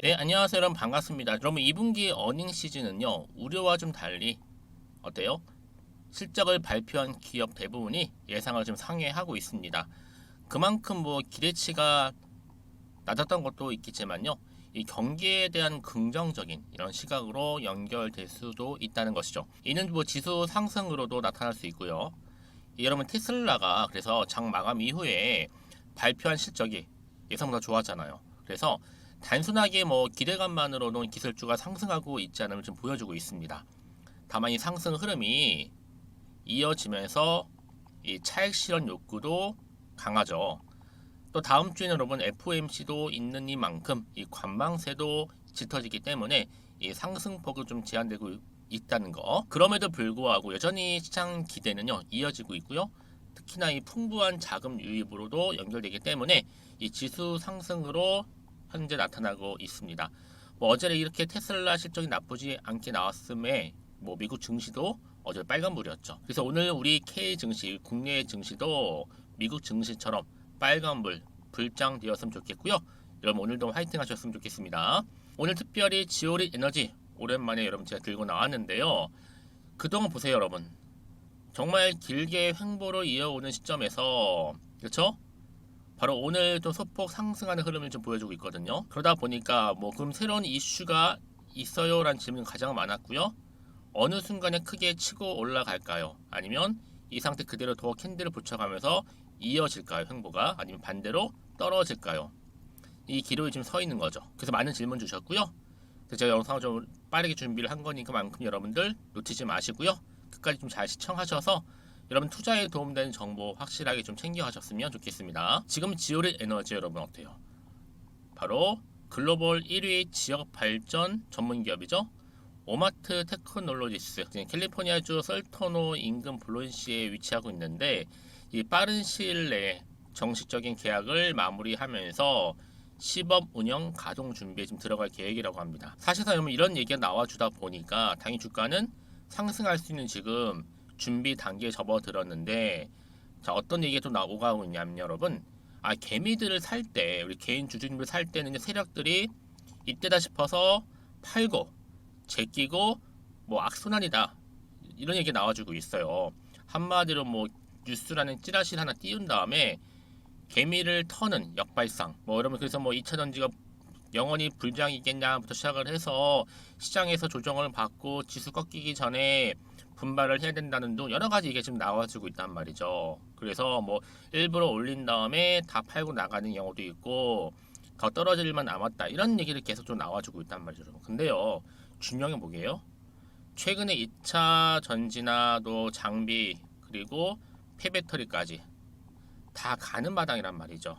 네, 안녕하세요. 여러분 반갑습니다. 여러분 2분기 어닝 시즌은요, 우려와 좀 달리 어때요? 실적을 발표한 기업 대부분이 예상을 좀 상회하고 있습니다. 그만큼 뭐 기대치가 낮았던 것도 있겠지만요, 이 경기에 대한 긍정적인 이런 시각으로 연결될 수도 있다는 것이죠. 이는 뭐 지수 상승으로도 나타날 수 있고요. 여러분 테슬라가 그래서 장 마감 이후에 발표한 실적이 예상보다 좋았잖아요. 그래서 단순하게 뭐 기대감만으로는 기술주가 상승하고 있지 않음을 좀 보여주고 있습니다. 다만 이 상승 흐름이 이어지면서 이 차익 실현 욕구도 강하죠. 또 다음 주에는 여러분 FOMC도 있는 이만큼 이 관망세도 짙어지기 때문에 이 상승폭이 좀 제한되고 있다는 거. 그럼에도 불구하고 여전히 시장 기대는요 이어지고 있고요. 특히나 이 풍부한 자금 유입으로도 연결되기 때문에 이 지수 상승으로 현재 나타나고 있습니다. 뭐 어제 이렇게 테슬라 실적이 나쁘지 않게 나왔음에 뭐 미국 증시도 어제 빨간불이었죠. 그래서 오늘 우리 K 증시, 국내 증시도 미국 증시처럼 빨간불 불장되었으면 좋겠고요. 여러분 오늘도 화이팅 하셨으면 좋겠습니다. 오늘 특별히 지오리 에너지 오랜만에 여러분 제가 들고 나왔는데요. 그동안 보세요 여러분. 정말 길게 횡보로 이어오는 시점에서 그렇죠? 바로 오늘 또 소폭 상승하는 흐름을 좀 보여주고 있거든요. 그러다 보니까 뭐 그럼 새로운 이슈가 있어요? 라는 질문이 가장 많았고요. 어느 순간에 크게 치고 올라갈까요? 아니면 이 상태 그대로 더 캔들을 붙여가면서 이어질까요? 횡보가? 아니면 반대로 떨어질까요? 이 기로에 지금 서 있는 거죠. 그래서 많은 질문 주셨고요. 그래서 제가 영상을 좀 빠르게 준비를 한 거니까만큼 여러분들 놓치지 마시고요. 끝까지 좀 잘 시청하셔서 여러분 투자에 도움되는 정보 확실하게 좀 챙겨가셨으면 좋겠습니다. 지금 지오리 에너지 여러분 어때요? 바로 글로벌 1위 지역 발전 전문 기업이죠. 오마트 테크놀로지스 캘리포니아주 설토노 인근 블론시에 위치하고 있는데 이 빠른 시일 내에 정식적인 계약을 마무리하면서 시범 운영 가동 준비에 지금 들어갈 계획이라고 합니다. 사실상 여러분 이런 얘기가 나와주다 보니까 당연히 주가는 상승할 수 있는 지금 준비 단계에 접어들었는데 자 어떤 얘기가 또 나오고 있냐면 여러분 개미들을 살 때 우리 개인 주주님들 살 때는 세력들이 이때다 싶어서 팔고 제끼고 뭐 악순환이다 이런 얘기 나와주고 있어요. 한마디로 뭐 뉴스라는 찌라시를 하나 띄운 다음에 개미를 터는 역발상 뭐 여러분 그래서 뭐 2차전지가 영원히 불장이겠냐부터 시작을 해서 시장에서 조정을 받고 지수 꺾이기 전에 분발을 해야 된다는 등 여러 가지 이게 지금 나와주고 있단 말이죠. 그래서 뭐 일부러 올린 다음에 다 팔고 나가는 경우도 있고 더 떨어질 만 남았다 이런 얘기를 계속 좀 나와주고 있단 말이죠. 근데요 중요한 게 뭐게요? 최근에 2차 전지나 또 장비 그리고 폐배터리까지 다 가는 마당이란 말이죠.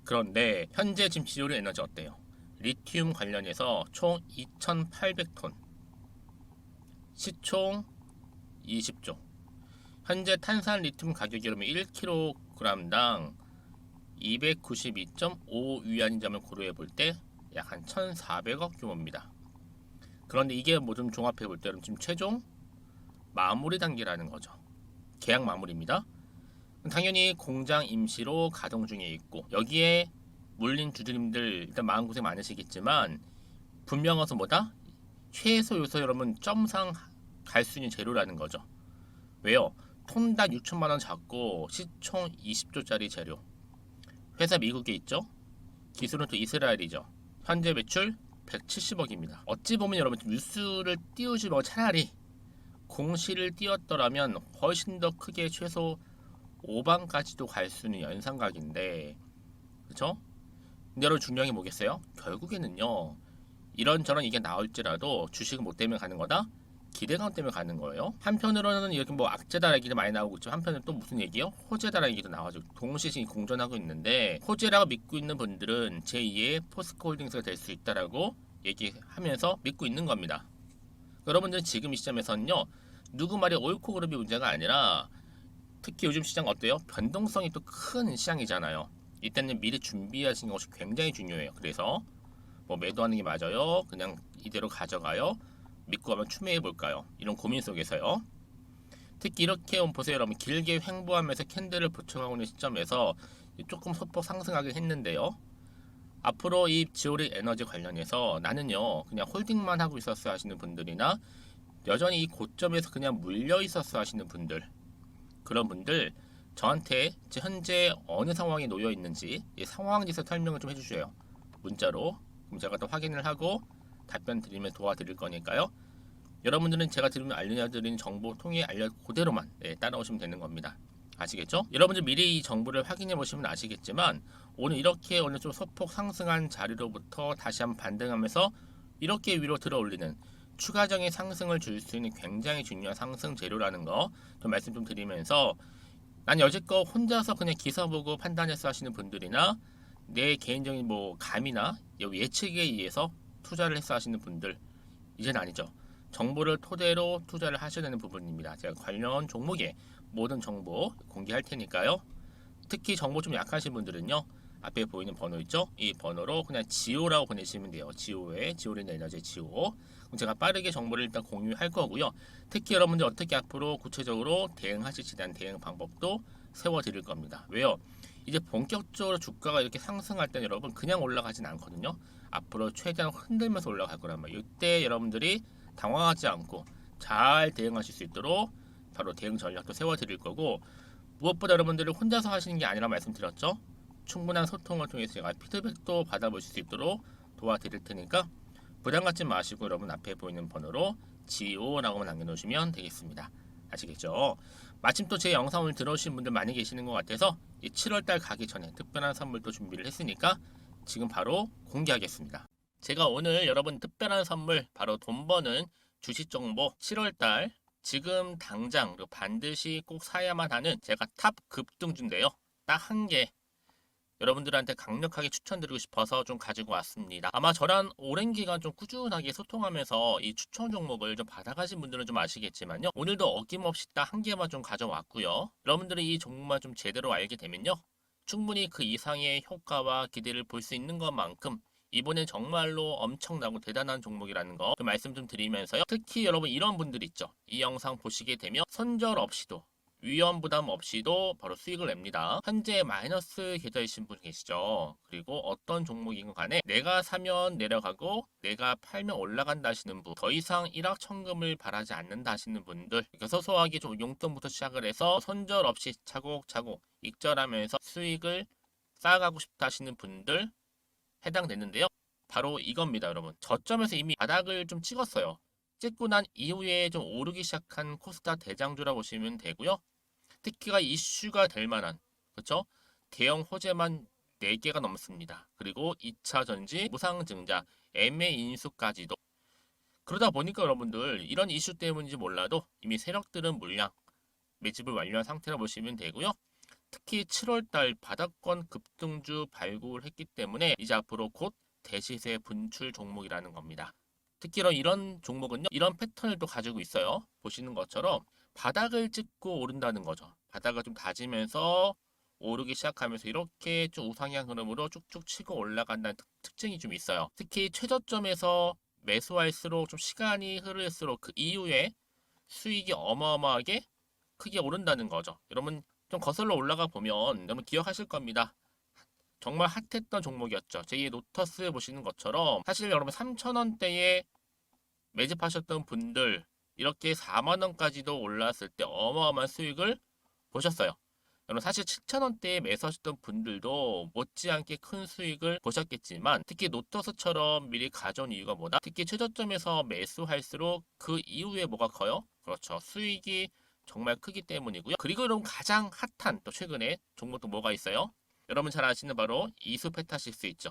그런데 현재 지금 지오리 에너지 어때요? 리튬 관련해서 총 2,800톤 시총 20조 현재 탄산 리튬 가격이 여러분 1kg당 292.5위안인 점을 고려해 볼 때 약 한 1,400억 규모입니다. 그런데 이게 뭐 좀 종합해 볼 때 여러분 지금 최종 마무리 단계라는 거죠. 계약 마무리입니다. 당연히 공장 임시로 가동 중에 있고 여기에 물린 주주님들 일단 마음고생 많으시겠지만 분명해서 뭐다? 최소 요소 여러분 점상 갈 수 있는 재료라는 거죠. 왜요? 톤당 6천만원 잡고 시총 20조짜리 재료 회사 미국에 있죠. 기술은 또 이스라엘이죠. 현재 매출 170억입니다. 어찌 보면 여러분 뉴스를 띄우지 말고 차라리 공시를 띄웠더라면 훨씬 더 크게 최소 5반까지도 갈 수 있는 연상각인데 그렇죠? 근데 여러분 중요한 게 뭐겠어요? 결국에는요 이런저런 이게 나올지라도 주식은 뭐 때문에 가는 거다? 기대감 때문에 가는 거예요. 한편으로는 이렇게 뭐 악재다 얘기도 많이 나오고 있지만 한편으로는 또 무슨 얘기요? 호재다라는 얘기도 나와서 동시에 공존하고 있는데 호재라고 믿고 있는 분들은 제2의 포스코홀딩스가 될 수 있다라고 얘기하면서 믿고 있는 겁니다. 여러분들은 지금 이 시점에서는요 누구 말이 옳고 그름이 문제가 아니라 특히 요즘 시장 어때요? 변동성이 또 큰 시장이잖아요. 이때는 미리 준비하시는 것이 굉장히 중요해요. 그래서 뭐 매도하는 게 맞아요? 그냥 이대로 가져가요? 믿고 한번 추매해 볼까요? 이런 고민 속에서요. 특히 이렇게 보세요 여러분 길게 횡보하면서 캔들을 붙여가고 있는 시점에서 조금 소폭 상승하긴 했는데요. 앞으로 이 지오릭 에너지 관련해서 나는요 그냥 홀딩만 하고 있었어 하시는 분들이나 여전히 이 고점에서 그냥 물려 있었어 하시는 분들, 그런 분들 저한테 현재 어느 상황에 놓여 있는지 이 상황지에서 설명을 좀 해주셔요. 문자로. 그럼 제가 또 확인을 하고 답변 드리면 도와드릴 거니까요. 여러분들은 제가 알려드리는 정보 통해 그대로만 따라오시면 되는 겁니다. 아시겠죠? 여러분들 미리 이 정보를 확인해 보시면 아시겠지만 오늘 좀 소폭 상승한 자리로부터 다시 한번 반등하면서 이렇게 위로 들어 올리는 추가적인 상승을 줄 수 있는 굉장히 중요한 상승 재료라는 거 좀 말씀 좀 드리면서, 난 여지껏 혼자서 그냥 기사 보고 판단해서 하시는 분들이나 내 개인적인 뭐 감이나 예측에 의해서 투자를 해서 하시는 분들, 이제는 아니죠. 정보를 토대로 투자를 하셔야 되는 부분입니다. 제가 관련 종목의 모든 정보 공개할 테니까요. 특히 정보 좀 약하신 분들은요, 앞에 보이는 번호 있죠? 이 번호로 그냥 지오라고 보내시면 돼요. 지오에 지오린 에너지 지오. 그럼 제가 빠르게 정보를 일단 공유할 거고요. 특히 여러분들 어떻게 앞으로 구체적으로 대응하실지에 대한 대응 방법도 세워드릴 겁니다. 왜요? 이제 본격적으로 주가가 이렇게 상승할 때는 여러분 그냥 올라가진 않거든요. 앞으로 최대한 흔들면서 올라갈 거란 말이에요. 이때 여러분들이 당황하지 않고 잘 대응하실 수 있도록 바로 대응 전략도 세워드릴 거고, 무엇보다 여러분들이 혼자서 하시는 게 아니라 말씀드렸죠. 충분한 소통을 통해서 제가 피드백도 받아보실 수 있도록 도와드릴 테니까 부담 갖지 마시고 여러분 앞에 보이는 번호로 GO라고만 남겨놓으시면 되겠습니다. 아시겠죠? 마침 또 제 영상을 들어오신 분들 많이 계시는 것 같아서 이 7월달 가기 전에 특별한 선물도 준비를 했으니까 지금 바로 공개하겠습니다. 제가 오늘 여러분 특별한 선물, 바로 돈 버는 주식 정보 7월달 지금 당장 반드시 꼭 사야만 하는 제가 탑 급등주인데요. 딱 한 개 여러분들한테 강력하게 추천드리고 싶어서 좀 가지고 왔습니다. 아마 저랑 오랜 기간 좀 꾸준하게 소통하면서 이 추천 종목을 좀 받아가신 분들은 좀 아시겠지만요. 오늘도 어김없이 딱 한 개만 좀 가져왔고요. 여러분들이 이 종목만 좀 제대로 알게 되면요. 충분히 그 이상의 효과와 기대를 볼 수 있는 것만큼 이번엔 정말로 엄청나고 대단한 종목이라는 거 그 말씀 좀 드리면서요. 특히 여러분 이런 분들 있죠. 이 영상 보시게 되면 손절 없이도 위험 부담 없이도 바로 수익을 냅니다. 현재 마이너스 계좌이신 분 계시죠? 그리고 어떤 종목이건 간에 내가 사면 내려가고 내가 팔면 올라간다 하시는 분, 더 이상 일확천금을 바라지 않는다 하시는 분들, 소소하게 좀 용돈부터 시작을 해서 손절 없이 차곡차곡 익절하면서 수익을 쌓아가고 싶다 하시는 분들 해당되는데요. 바로 이겁니다, 여러분. 저점에서 이미 바닥을 좀 찍었어요. 찍고 난 이후에 좀 오르기 시작한 코스닥 대장주라 보시면 되고요. 특히가 이슈가 될 만한, 그렇죠? 대형 호재만 4개가 넘습니다. 그리고 2차 전지, 무상증자, MA 인수까지도. 그러다 보니까 여러분들 이런 이슈 때문인지 몰라도 이미 세력들은 물량 매집을 완료한 상태라 보시면 되고요. 특히 7월달 바닥권 급등주 발굴했기 때문에 이제 앞으로 곧 대시세 분출 종목이라는 겁니다. 특히 이런 종목은요, 이런 패턴을 또 가지고 있어요. 보시는 것처럼 바닥을 찍고 오른다는 거죠. 바닥을 좀 다지면서 오르기 시작하면서 이렇게 좀 우상향 흐름으로 쭉쭉 치고 올라간다는 특징이 좀 있어요. 특히 최저점에서 매수할수록 좀 시간이 흐를수록 그 이후에 수익이 어마어마하게 크게 오른다는 거죠. 여러분 좀 거슬러 올라가 보면 여러분 기억하실 겁니다. 정말 핫했던 종목이었죠. 제2의 노터스 보시는 것처럼 사실 여러분 3,000원대에 매집하셨던 분들 이렇게 4만 원까지도 올랐을 때 어마어마한 수익을 보셨어요. 여러분 사실 7,000원대에 매수하셨던 분들도 못지않게 큰 수익을 보셨겠지만 특히 노터스처럼 미리 가져온 이유가 뭐다? 특히 최저점에서 매수할수록 그 이후에 뭐가 커요? 그렇죠. 수익이 정말 크기 때문이고요. 그리고 여러분 가장 핫한 또 최근에 종목도 뭐가 있어요? 여러분 잘 아시는 바로 이수페타식스 있죠.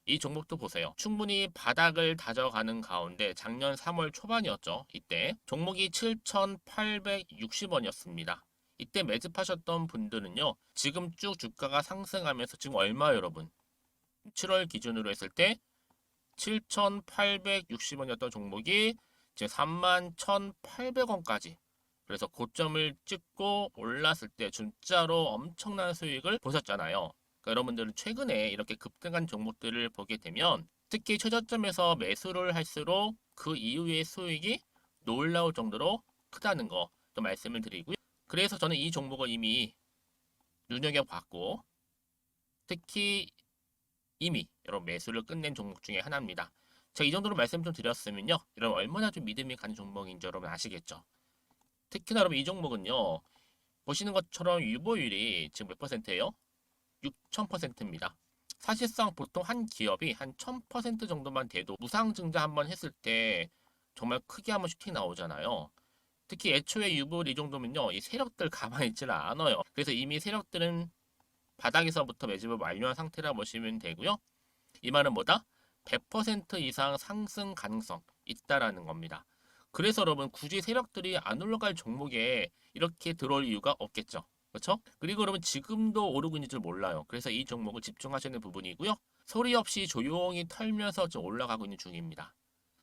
이 종목도 보세요. 충분히 바닥을 다져가는 가운데 작년 3월 초반이었죠. 이때 종목이 7,860원이었습니다. 이때 매집하셨던 분들은요. 지금 쭉 주가가 상승하면서 지금 얼마 여러분? 7월 기준으로 했을 때 7,860원이었던 종목이 지금 31,800원까지, 그래서 고점을 찍고 올랐을 때 진짜로 엄청난 수익을 보셨잖아요. 그러니까 여러분들은 최근에 이렇게 급등한 종목들을 보게 되면 특히 최저점에서 매수를 할수록 그 이후의 수익이 놀라울 정도로 크다는 거 또 말씀을 드리고요. 그래서 저는 이 종목을 이미 눈여겨봤고 특히 이미 여러분 매수를 끝낸 종목 중에 하나입니다. 제가 이 정도로 말씀 좀 드렸으면요, 여러분 얼마나 좀 믿음이 가는 종목인지 여러분 아시겠죠? 특히나 여러분 이 종목은요, 보시는 것처럼 유보율이 지금 몇 퍼센트예요? 6,000%입니다. 사실상 보통 한 기업이 한 1000% 정도만 돼도 무상증자 한번 했을 때 정말 크게 한번 슈팅 나오잖아요. 특히 애초에 유보율 이 정도면요, 이 세력들 가만히 있지를 않아요. 그래서 이미 세력들은 바닥에서부터 매집을 완료한 상태라 보시면 되고요. 이 말은 뭐다? 100% 이상 상승 가능성 있다라는 겁니다. 그래서 여러분 굳이 세력들이 안 올라갈 종목에 이렇게 들어올 이유가 없겠죠. 그렇죠? 그리고 여러분 지금도 오르고 있는 줄 몰라요. 그래서 이 종목을 집중하시는 부분이고요. 소리 없이 조용히 털면서 좀 올라가고 있는 중입니다.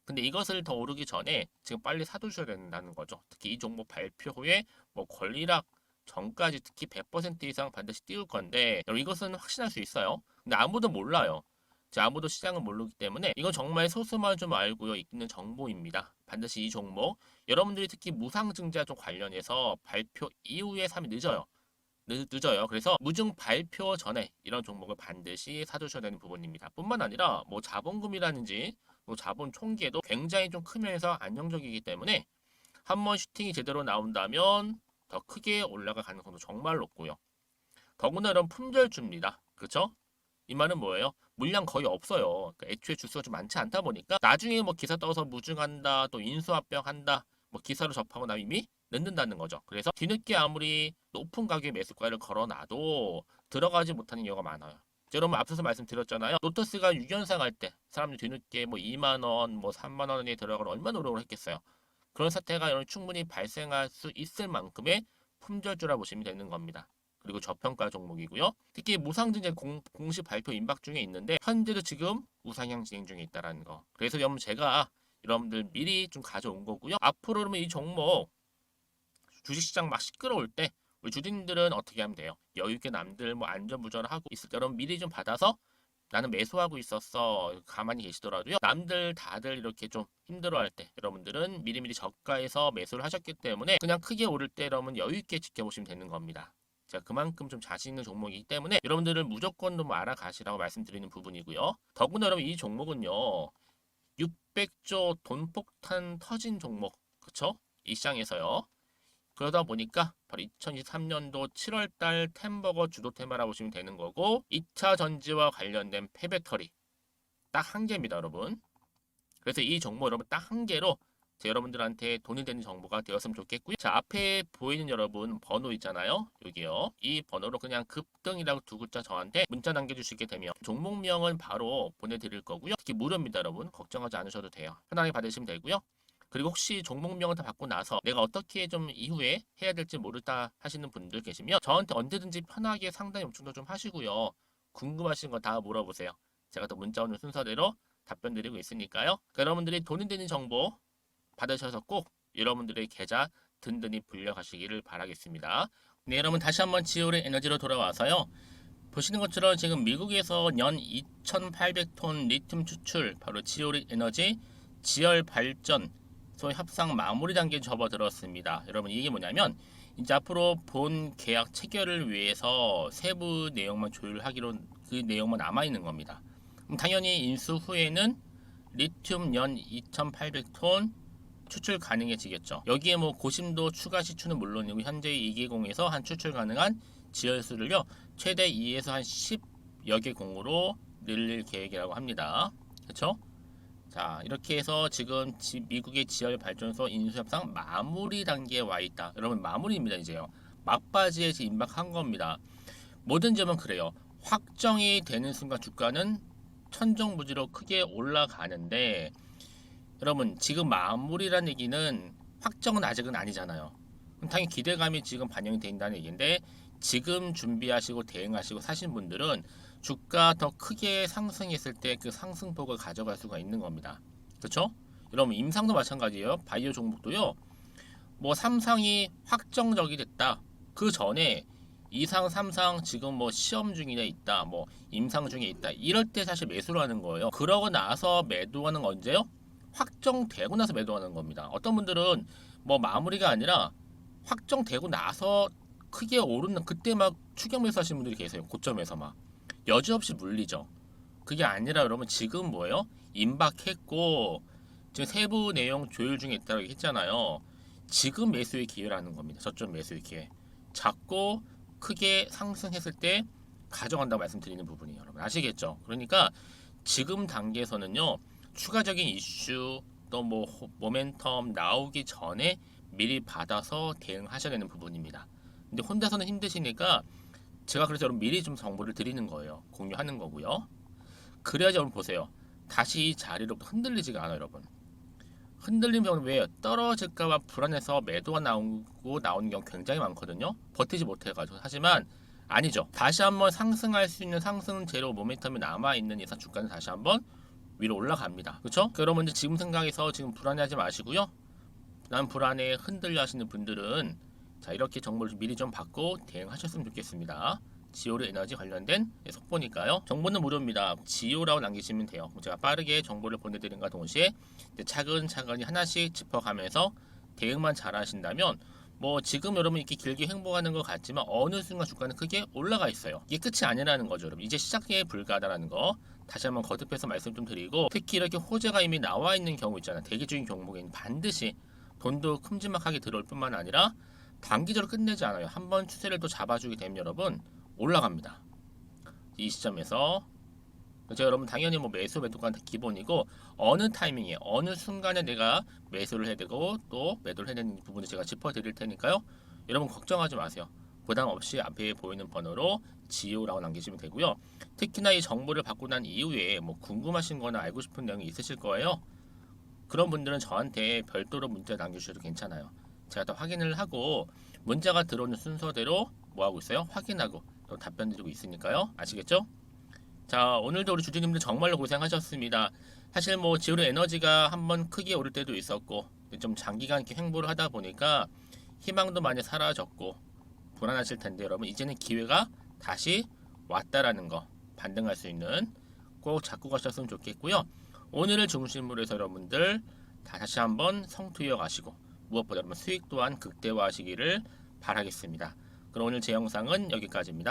근데 이것을 더 오르기 전에 지금 빨리 사두셔야 된다는 거죠. 특히 이 종목 발표 후에 뭐 권리락 전까지 특히 100% 이상 반드시 띄울 건데 여러분 이것은 확신할 수 있어요. 근데 아무도 몰라요. 아무도 시장을 모르기 때문에 이건 정말 소수만 좀 알고요 있는 정보입니다. 반드시 이 종목 여러분들이 특히 무상증자 좀 관련해서 발표 이후에 사면 늦어요. 늦어요. 그래서 무증 발표 전에 이런 종목을 반드시 사두셔야 되는 부분입니다. 뿐만 아니라 뭐 자본금이라든지 뭐 자본 총기에도 굉장히 좀 크면서 안정적이기 때문에 한번 슈팅이 제대로 나온다면 더 크게 올라갈 가능성도 정말 높고요. 더구나 이런 품절주입니다. 그렇죠? 이 말은 뭐예요? 물량 거의 없어요. 그러니까 애초에 주수가 좀 많지 않다 보니까 나중에 뭐 기사 떠서 무증한다, 또 인수합병한다, 뭐 기사로 접하고 나면 이미 늦는다는 거죠. 그래서 뒤늦게 아무리 높은 가격의 매수가를 걸어놔도 들어가지 못하는 경우가 많아요. 여러분 앞서서 말씀드렸잖아요. 로터스가 6연상 할 때 사람들이 뒤늦게 뭐 2만 원, 뭐 3만 원에 들어가면 얼마나 노력을 했겠어요. 그런 사태가 충분히 발생할 수 있을 만큼의 품절주라 보시면 되는 겁니다. 그리고 저평가 종목이고요. 특히 무상증자 공식 발표 임박 중에 있는데 현재도 지금 우상향 진행 중에 있다는 거. 그래서 여러분 제가 여러분들 미리 좀 가져온 거고요. 앞으로 그러면 이 종목 주식시장 막 시끄러울 때 우리 주주님들은 어떻게 하면 돼요? 여유 있게 남들 뭐 안전부전을 하고 있을 때 여러분 미리 좀 받아서 나는 매수하고 있었어 가만히 계시더라도요. 남들 다들 이렇게 좀 힘들어할 때 여러분들은 미리미리 저가에서 매수를 하셨기 때문에 그냥 크게 오를 때 여러분 여유 있게 지켜보시면 되는 겁니다. 제가 그만큼 좀 자신 있는 종목이기 때문에 여러분들은 무조건 좀 알아가시라고 말씀드리는 부분이고요. 더구나 여러분 이 종목은요, 600조 돈폭탄 터진 종목, 그쵸? 이 시장에서요. 그러다 보니까 바로 2023년도 7월달 템버거 주도 테마라고 보시면 되는 거고 2차 전지와 관련된 폐배터리 딱 한 개입니다, 여러분. 그래서 이 종목 여러분 딱 한 개로 여러분들한테 돈이 되는 정보가 되었으면 좋겠고요. 자, 앞에 보이는 여러분 번호 있잖아요. 여기요. 이 번호로 그냥 급등이라고 두 글자 저한테 문자 남겨주시게 되면 종목명은 바로 보내드릴 거고요. 특히 무료입니다, 여러분. 걱정하지 않으셔도 돼요. 편하게 받으시면 되고요. 그리고 혹시 종목명을 다 받고 나서 내가 어떻게 좀 이후에 해야 될지 모르다 하시는 분들 계시면 저한테 언제든지 편하게 상담 요청도 좀 하시고요. 궁금하신 거 다 물어보세요. 제가 또 문자 오는 순서대로 답변 드리고 있으니까요. 그러니까 여러분들이 돈이 되는 정보 받으셔서 꼭 여러분들의 계좌 든든히 불려가시기를 바라겠습니다. 네, 여러분 다시 한번 지올의 에너지로 돌아와서요. 보시는 것처럼 지금 미국에서 연 2,800톤 리튬 추출, 바로 지올의 에너지 지열 발전 소위 협상 마무리 단계에 접어들었습니다. 여러분 이게 뭐냐면 이제 앞으로 본 계약 체결을 위해서 세부 내용만 조율하기로 그 내용만 남아 있는 겁니다. 그럼 당연히 인수 후에는 리튬 연 2,800톤 추출 가능해지겠죠. 여기에 뭐 고심도 추가 시추는 물론이고 현재 2개공에서 한 추출 가능한 지열수를요 최대 2에서 한 10여 개 공으로 늘릴 계획이라고 합니다. 그렇죠? 자, 이렇게 해서 지금 미국의 지열 발전소 인수 협상 마무리 단계에 와 있다. 여러분 마무리입니다. 이제요. 막바지에 지금 임박한 겁니다. 모든 점은 그래요. 확정이 되는 순간 주가는 천정부지로 크게 올라가는데 여러분 지금 마무리라는 얘기는 확정은 아직은 아니잖아요. 그럼 당연히 기대감이 지금 반영이 된다는 얘기인데 지금 준비하시고 대응하시고 사신 분들은 주가 더 크게 상승했을 때 그 상승폭을 가져갈 수가 있는 겁니다. 그렇죠? 여러분 임상도 마찬가지예요. 바이오 종목도요. 뭐 3상이 확정적이 됐다. 그 전에 2상, 3상 지금 뭐 시험 중에 있다. 뭐 임상 중에 있다. 이럴 때 사실 매수를 하는 거예요. 그러고 나서 매도하는 건 언제요? 확정되고 나서 매도하는 겁니다. 어떤 분들은 뭐 마무리가 아니라 확정되고 나서 크게 오르는 그때 막 추격 매수하시는 분들이 계세요. 고점에서 막 여지없이 물리죠. 그게 아니라 여러분 지금 뭐예요? 임박했고 지금 세부 내용 조율 중에 있다고 했잖아요. 지금 매수의 기회라는 겁니다. 저점 매수의 기회. 작고 크게 상승했을 때 가져간다고 말씀드리는 부분이에요. 여러분 아시겠죠? 그러니까 지금 단계에서는요. 추가적인 이슈 또 뭐 모멘텀 나오기 전에 미리 받아서 대응하셔야 되는 부분입니다. 근데 혼자서는 힘드시니까 제가 그래서 여러분 미리 좀 정보를 드리는 거예요. 공유하는 거고요. 그래야지 여러분 보세요. 다시 이 자리로부터 흔들리지가 않아요, 여러분. 흔들림 경우는 왜요? 떨어질까봐 불안해서 매도가 나오고 나오는 경우 굉장히 많거든요. 버티지 못해가지고. 하지만 아니죠. 다시 한번 상승할 수 있는 상승 재료 모멘텀이 남아있는 이상 주가는 다시 한번 위로 올라갑니다. 그렇죠? 여러분들 지금 생각해서 지금 불안해하지 마시고요. 난 불안해 흔들려 하시는 분들은 자 이렇게 정보를 미리 좀 받고 대응하셨으면 좋겠습니다. 지오르 에너지 관련된 속보니까요. 정보는 무료입니다. 지오라고 남기시면 돼요. 제가 빠르게 정보를 보내드린과 동시에 차근차근히 하나씩 짚어가면서 대응만 잘 하신다면 뭐 지금 여러분 이렇게 길게 행보하는 것 같지만 어느 순간 주가는 크게 올라가 있어요. 이게 끝이 아니라는 거죠, 여러분. 이제 시작에 불과하다는 거 다시 한번 거듭해서 말씀 좀 드리고, 특히 이렇게 호재가 이미 나와 있는 경우 있잖아요. 대기적인 종목에는 반드시 돈도 큼지막하게 들어올 뿐만 아니라 단기적으로 끝내지 않아요. 한번 추세를 또 잡아주게 되면 여러분 올라갑니다. 이 시점에서 제가 여러분 당연히 뭐 매수 매도가 기본이고 어느 타이밍에 어느 순간에 내가 매수를 해야 되고 또 매도를 해야 되는 부분을 제가 짚어드릴 테니까요. 여러분 걱정하지 마세요. 부담 없이 앞에 보이는 번호로 지오라고 남기시면 되고요. 특히나 이 정보를 받고 난 이후에 뭐 궁금하신 거나 알고 싶은 내용이 있으실 거예요. 그런 분들은 저한테 별도로 문자 남겨주셔도 괜찮아요. 제가 또 확인을 하고 문자가 들어오는 순서대로 뭐 하고 있어요? 확인하고 또 답변 드리고 있으니까요. 아시겠죠? 자, 오늘도 우리 주주님들 정말로 고생하셨습니다. 사실 뭐 지오르 에너지가 한번 크게 오를 때도 있었고 좀 장기간 이렇게 횡보를 하다 보니까 희망도 많이 사라졌고 불안하실 텐데 여러분 이제는 기회가 다시 왔다라는 거 반등할 수 있는 꼭 잡고 가셨으면 좋겠고요. 오늘을 중심으로 해서 여러분들 다시 한번 성투이어 가시고 무엇보다 여러분 수익 또한 극대화하시기를 바라겠습니다. 그럼 오늘 제 영상은 여기까지입니다.